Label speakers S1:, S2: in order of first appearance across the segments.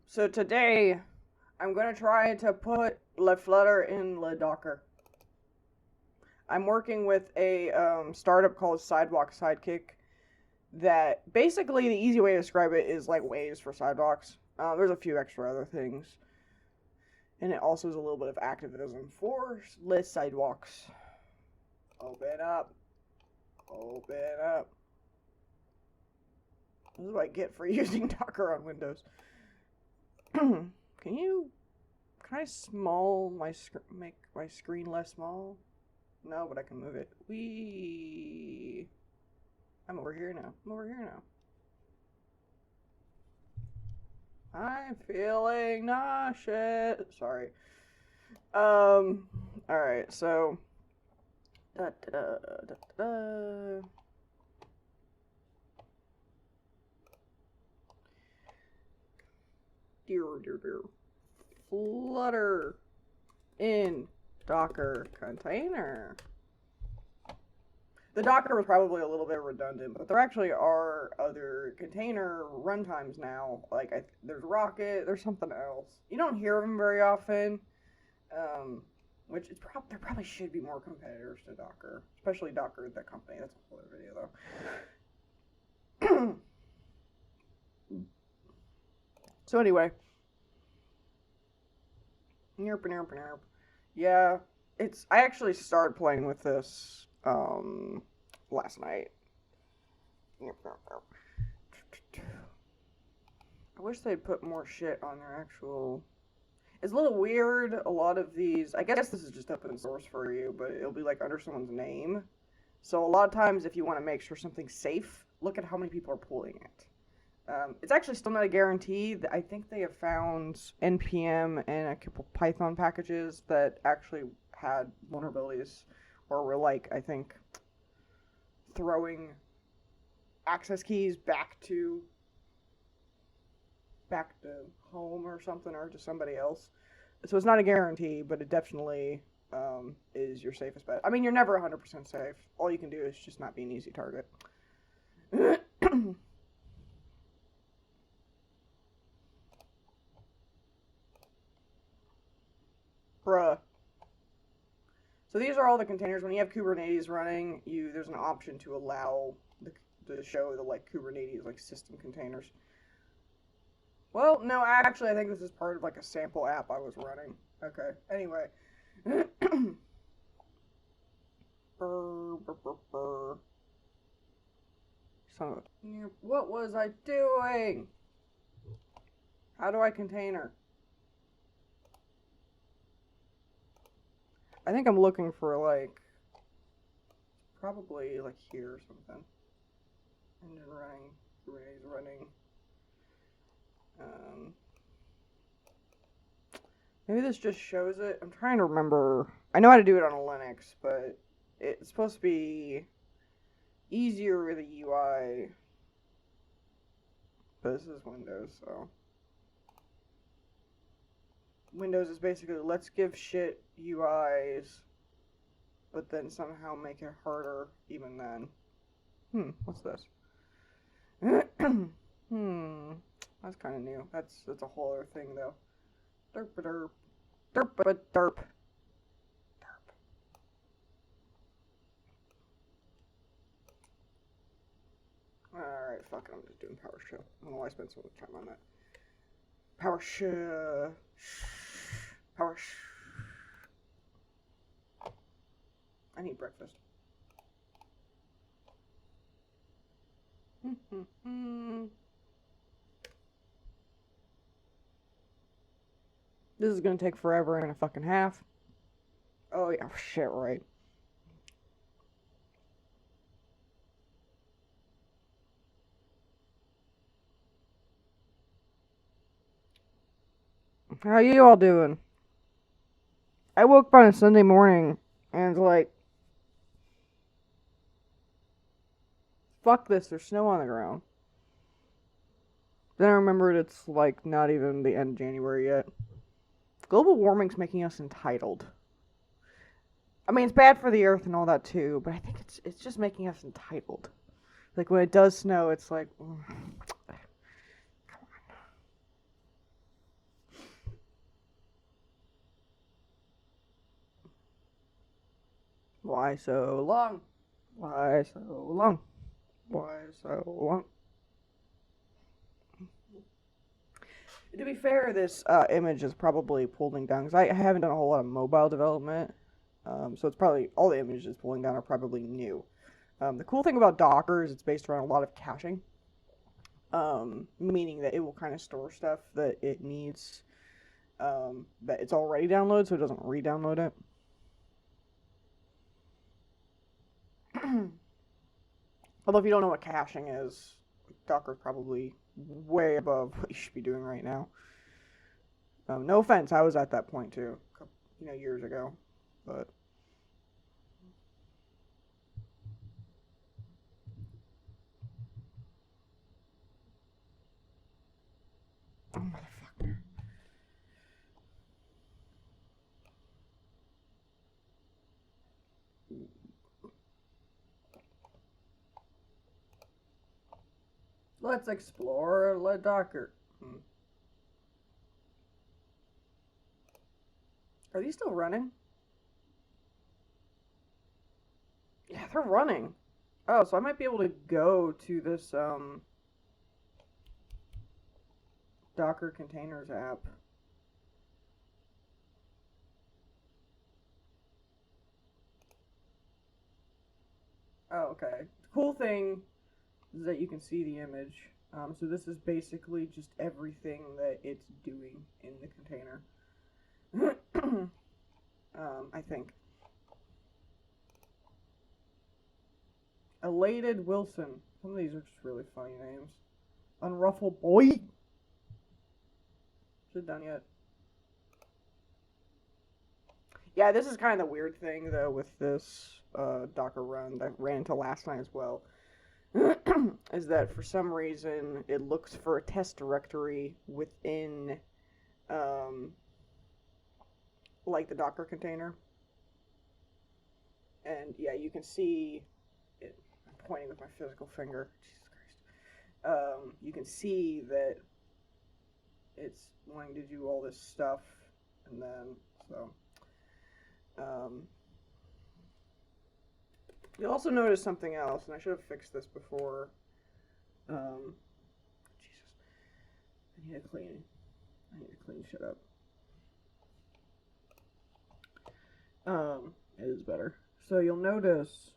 S1: So today, I'm going to try to put Le Flutter in Le Docker. I'm working with a startup called Sidewalk Sidekick that basically the easy way to describe it is like Waves for sidewalks. There's a few extra other things. And it also is a little bit of activism for Le Sidewalks. Open up. Open up. This is what I get for using Docker on Windows. Can I make my screen less small? No, but I can move it. I'm over here now. I'm feeling nauseous. Sorry. Alright, so. Dear. Flutter in Docker container. The Docker was probably a little bit redundant, but there actually are other container runtimes now. Like, there's Rocket, there's something else. You don't hear of them very often, which is there probably should be more competitors to Docker, especially Docker, the company. That's a whole other video, though. So anyway. Nerp. Yeah, I actually started playing with this, last night. I wish they'd put more shit on their actual... It's a little weird, a lot of these... I guess this is just open source for you, but it'll be like under someone's name. So a lot of times if you want to make sure something's safe, look at how many people are pulling it. It's actually still not a guarantee. I think they have found NPM and a couple Python packages that actually had vulnerabilities or were like, I think, throwing access keys back to home or something, or to somebody else. So it's not a guarantee, but it definitely is your safest bet. I mean, you're never 100% safe. All you can do is just not be an easy target. Bruh. So these are all the containers. When you have Kubernetes running, there's an option to allow to show the like Kubernetes like system containers. Well, no, actually, I think this is part of like a sample app I was running. Okay. Anyway. So, what was I doing? How do I container? I think I'm looking for like probably like here or something. Engine running, Kubernetes running. Maybe this just shows it. I'm trying to remember. I know how to do it on a Linux, but it's supposed to be easier with a UI. But this is Windows, so. Windows is basically, let's give shit UIs, but then somehow make it harder even then. What's this? That's kind of new. That's a whole other thing, though. Derp. Alright, fuck it, I'm just doing PowerShell. I don't know why I spent so much time on that. PowerShell. I need breakfast. This is gonna take forever and a fucking half. Oh yeah, shit, right. How you all doing? I woke up on a Sunday morning and was like, fuck this, there's snow on the ground. Then I remembered it's like not even the end of January yet. Global warming's making us entitled. I mean, it's bad for the earth and all that too, but I think it's just making us entitled. Like when it does snow, it's like, come on. Why so long? Why so long? Why so long? To be fair, this image is probably pulling down, because I haven't done a whole lot of mobile development, so it's probably, all the images pulling down are probably new. The cool thing about Docker is it's based around a lot of caching, meaning that it will kind of store stuff that it needs, that it's already downloaded, so it doesn't re-download it. Although if you don't know what caching is, Docker's probably way above what you should be doing right now. No offense, I was at that point too, years ago, but oh, motherfucker. Let's explore Docker. Are these still running? Yeah, they're running. Oh, so I might be able to go to this Docker Containers app. Oh, okay. The cool thing is that you can see the image. So this is basically just everything that it's doing in the container. I think. Elated Wilson. Some of these are just really funny names. Unruffled Boy. Is it done yet? Yeah, this is kind of the weird thing, though, with this Docker run that ran into last night as well. Is that for some reason it looks for a test directory within like the Docker container, and yeah, you can see it. I'm pointing with my physical finger. Jesus Christ. You can see that it's wanting to do all this stuff, and then so you'll also notice something else, and I should have fixed this before. Jesus, I need to clean shit up. It is better. So you'll notice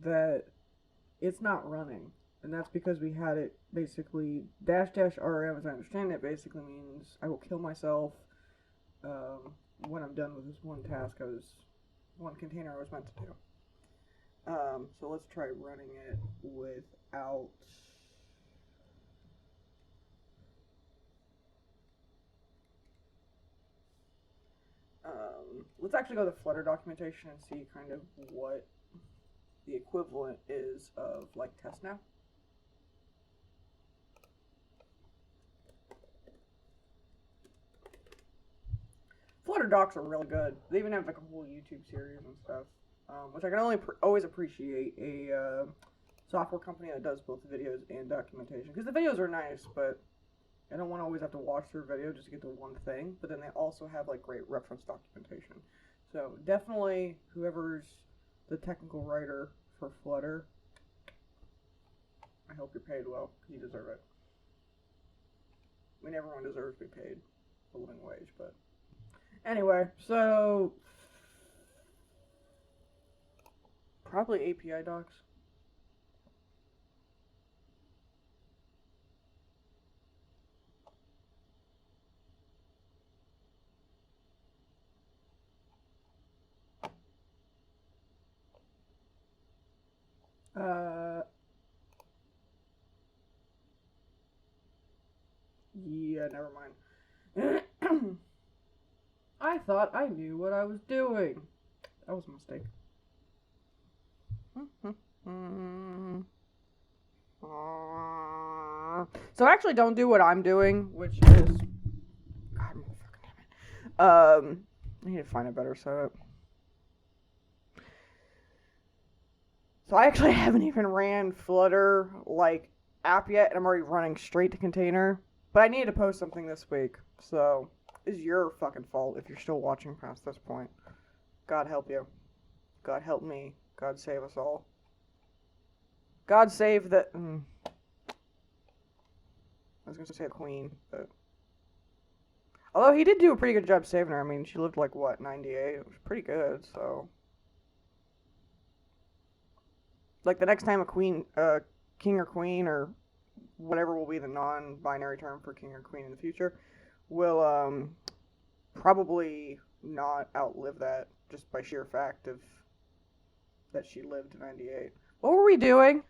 S1: that it's not running, and that's because we had it basically --rm, as I understand it, basically means I will kill myself when I'm done with this one container I was meant to do. So let's try running it without. Let's actually go to the Flutter documentation and see kind of what the equivalent is of like test now. Flutter docs are really good. They even have like a whole YouTube series and stuff, which I can always appreciate a software company that does both videos and documentation, because the videos are nice, but I don't want to always have to watch their video just to get to one thing. But then they also have like great reference documentation. So definitely, whoever's the technical writer for Flutter, I hope you're paid well. You deserve it. I mean, everyone deserves to be paid a living wage, but anyway, so probably API docs. Yeah, never mind. I thought I knew what I was doing. That was a mistake. So actually don't do what I'm doing, which is... God, fucking damn it. I need to find a better setup. So I actually haven't even ran Flutter, like, app yet, and I'm already running straight to container. But I need to post something this week, so it's your fucking fault if you're still watching past this point. God help you. God help me. God save us all. God save the... I was going to say the queen, but... Although he did do a pretty good job saving her. I mean, she lived like, what, 98? It was pretty good, so... Like, the next time a queen, king or queen, or whatever will be the non-binary term for king or queen in the future, will, probably not outlive that, just by sheer fact of that she lived to 98. What were we doing?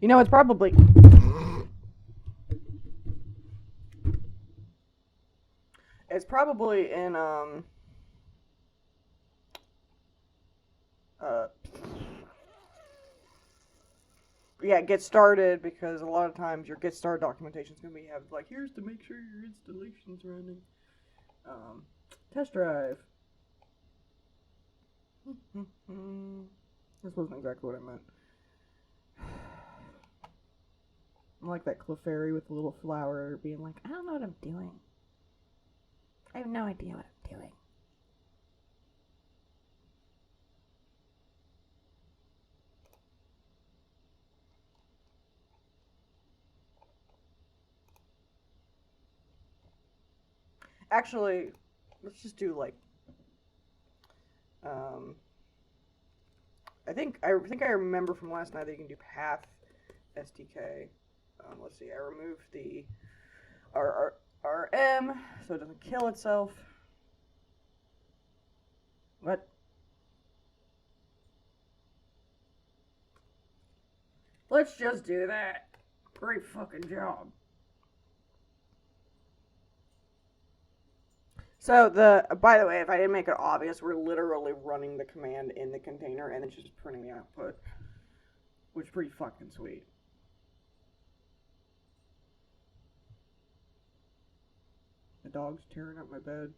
S1: You know, it's probably... It's probably in, yeah, get started, because a lot of times your get started documentation is going to be like, here's to make sure your installation's running. Test drive. This wasn't exactly what I meant. I like that Clefairy with the little flower being like, I don't know what I'm doing. I have no idea what I'm doing. Actually, let's just do like, I think I remember from last night that you can do path SDK. Let's see, I removed the RM so it doesn't kill itself. What? Let's just do that. Great fucking job. So by the way, if I didn't make it obvious, we're literally running the command in the container and it's just printing the output, which is pretty fucking sweet. The dog's tearing up my bed.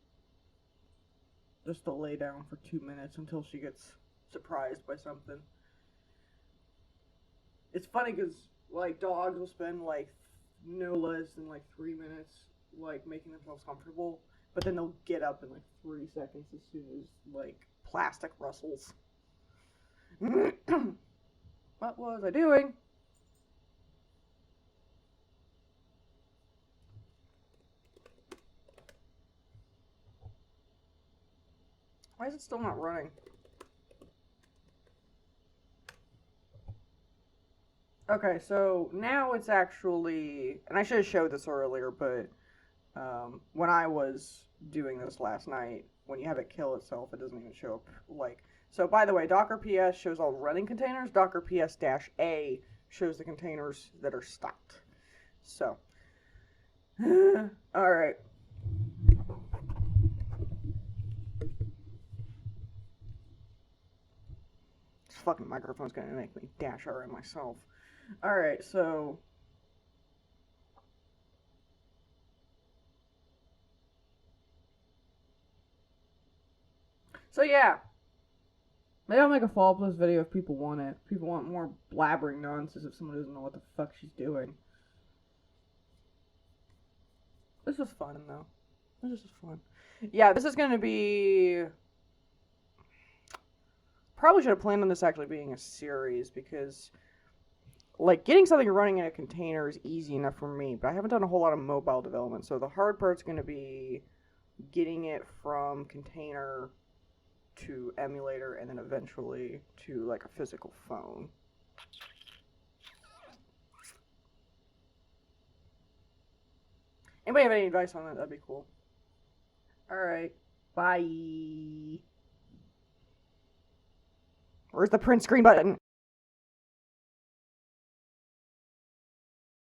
S1: Just to lay down for 2 minutes until she gets surprised by something. It's funny because, like, dogs will spend, like, no less than, like, 3 minutes, like, making themselves comfortable. But then they'll get up in, like, 3 seconds as soon as, like, plastic rustles. What was I doing? Why is it still not running? Okay, so now it's actually, and I should have showed this earlier, but when I was doing this last night, when you have it kill itself, it doesn't even show up. Like, so by the way, Docker PS shows all running containers. Docker PS-A shows the containers that are stopped. So, all right. This fucking microphone's gonna make me dash RM myself. All right, so. So yeah, maybe I'll make a follow-up to this video if people want it. If people want more blabbering nonsense if someone doesn't know what the fuck she's doing. This was fun, though. This was fun. Yeah, this is going to be... Probably should have planned on this actually being a series, because, like, getting something running in a container is easy enough for me, but I haven't done a whole lot of mobile development, so the hard part's going to be getting it from container to emulator, and then eventually to, like, a physical phone. Anybody have any advice on that? That'd be cool. Alright. Bye. Where's the print screen button?